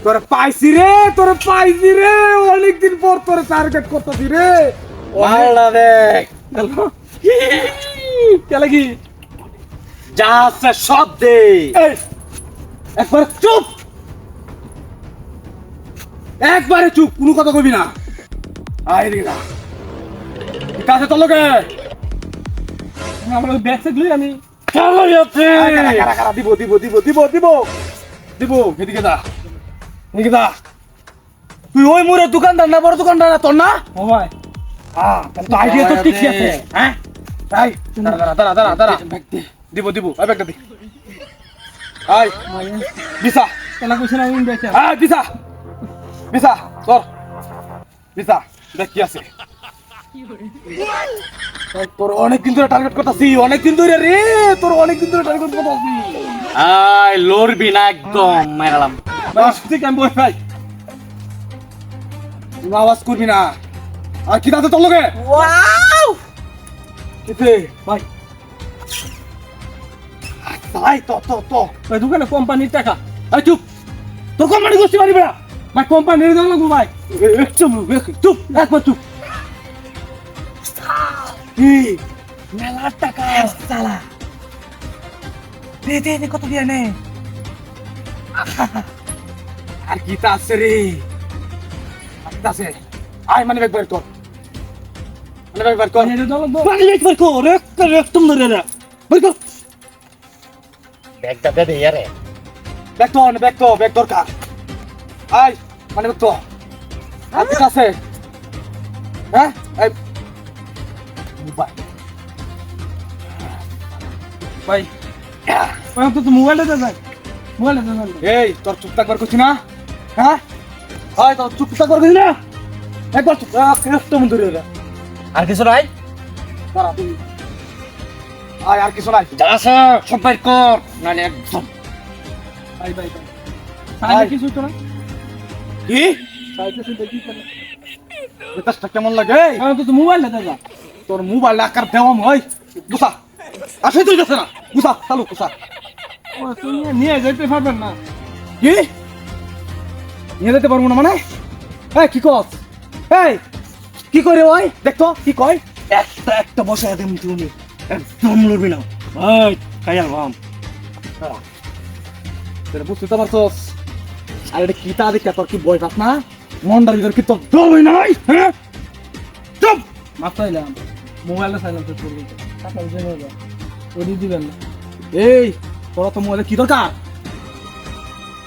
তোর পাইছি রে অনেকদিন পর তোর টার্গেট করতেছি রে মালটা দেখ কেলে কি যা আছে সব দে। একবার চুপ একবারে চুপ কোনো কথা কবি না আয় রে না কাছে তোর লোকে আমার ব্যাগ সেগুলি আমি দিব দিব দিব দিব দিব দিব এদিকে দা এদিকে দা তুই ওই মোরে দোকানদার না বড় দোকানদার না তোর না ও ভাই তো আইডিয়া তো ঠিকই আছে হ্যাঁ তাই দাঁড়া দিব দিব ওই ব্যাগটা দি আয় বিসা কেলা কইছ না আমি বেচা হ্যাঁ বিসা বিসা তোর বিসা দেখ কি আছে তোর অনেকদিন ধরে টার্গেট করতেছি অনেকদিন ধরে রে তোর অনেকদিন ধরে টার্গেট করতেছি আই লড়বি না একদম মারালাম ঠিক আমি বল ভাই তুই আওয়াজ করবি না আর কি দাদা তোর লগে ওয়াও কিতে ভাই ভাই তো ভাই দোকানে কোম্পানির টাকা এই চুপ তোর কোম্পানি গোষ্ঠী মারিবে না ভাই কোম্পানির দাও লাগবো ভাই চুপ একবার চুপ মেলার টাকা সালা দে কত দিয়ে নে আর কি তা আছে রে আছে আয় মানে ব্যাগ বের কর মানে ব্যাগ বের কর মানে ব্যাগ বের কর একদম ধরে না বের কর ব্যাগটা দে দে ইয়ারে ব্যাগ দরকার আয় মানে ব্যাগ তো আর কি আছে হ্যাঁ এই ভাই ভাই তো মোবাইলটা দে ভাই মোবাইলটা দে এই তোর চুপ থাকবার করছিস না হ্যাঁ হয় তোর চুপ থাকবার করছিস না একবার চুপ একদম দূরে রে আর কিছু নাই দাঁড়া তুই আয় আর কিছু নাই যা আছে সব বাইর কর নালে একদম ভাই তাহলে কিছু তো না কি তাই কিছু দেখি কেন এটা কেমন লাগে হ্যাঁ তো মোবাইলটা দে তোর মোবাইল আকার দেওয়াম হয় বুঝা আসে তুই যাচ্ছে না বুঝা চালু বুঝা ও তুই নিয়ে যেতে পারবেন না কি নিয়ে যেতে পারবো না মানে এই কি কস এই কি করে ওই দেখতো কি কয় একটা বসে দেম তুমি একদম লড়বি না এই কায়াল বাম তোর বুঝতে তো পারছস আর এটা কি তা দেখে তোর কি বই পাস না মনটার ভিতর কি তোর দমই নাই হ্যাঁ চুপ মাথাইলাম মোবাইলটা সাইলেন্ট করে দিতে টাকা জেনে যা ওদি দিবেন না এই তোরা তো মোবাইলে কি দরকার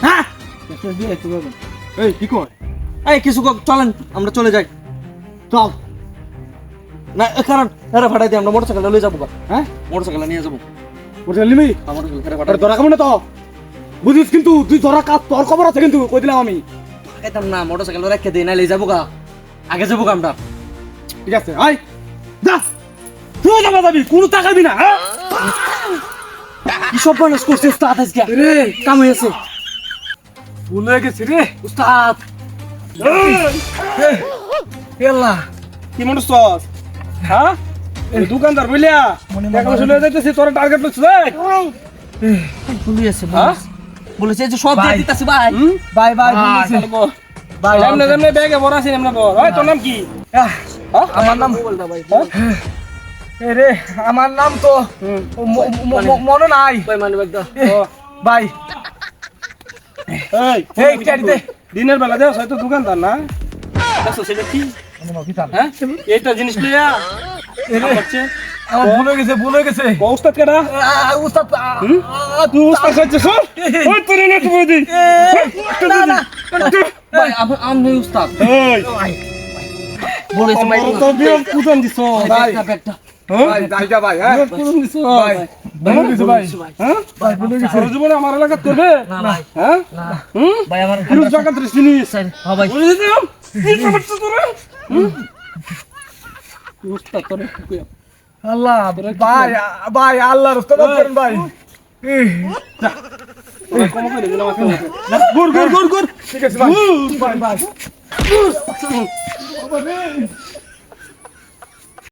হ্যাঁ মেসেজ দিয়ে একটু বলবেন এই কি কয় এই কিছু চলেন আমরা চলে যাই চল না কারণ এরা ভাড়াই দিয়ে আমরা মোটরসাইকেলটা লয়ে যাবো হ্যাঁ মোটরসাইকেল নিয়ে যাবো বুঝলি নিবি আমার আরে ধরা কেমন তো বুঝিস কিন্তু তুই ধরা কাজ তোর খবর আছে কিন্তু কই দিলাম আমি খাইতাম না মোটরসাইকেল রেখে দিই না লয়ে যাবো আগে যাবো আমরা ঠিক আছে আয় যা তুই যাবি কোনো তাকাবি না হ্যাঁ কি সব মানুষ করছে উস্তাদ আজকে রে কাম হয়েছে ভুলে গেছি রে উস্তাদ এল্লা কি মনে সস হ্যাঁ এই দোকানদার বলিয়া টাকা পয়সা লয়ে যাইতেছি তোর টার্গেট লইছ রে ভুলি আছে হ্যাঁ বলেছে যে সব দিয়ে দিতাছি ভাই বাই বলেছে ভাই এমনে ব্যাগে ভরা আছে এমনে বল ওই তোর নাম কি আমার নাম রে আমার নাম তো মনে নাই ভাই মানে একদম ভাই এই চারি দে দিনের বেলা দেও হয়তো দোকানদার না দেখছো সেটা কি হ্যাঁ এইটা জিনিস লিয়া আমার ভুল হয়ে গেছে উস্তাদ কেডা উস্তাদ তুই উস্তাদ হচ্ছিস ওই তোরে না তুই দি ভাই আমি উস্তাদ এই বলেছে ভাই তো বিয়ম কুজন দিছো ভাই ব্যাগটা ভাই যাইগা ভাই হ্যাঁ কুজন দিছো ভাই বলে দিছো ভাই হ্যাঁ ভাই বলে দিছো আর জীবনে আমার এলাকা করবে না ভাই হ্যাঁ ভাই আমার হিরো জায়গা ত্রিশ জিনিস হ্যাঁ ভাই বলে দিছো কি করছিস তোরা উস্তাদ তোরে কি আল্লাহ ভাই আল্লাহর উস্তাদ করেন ভাই কম করে দিলাম গুর ঠিক আছে ভাই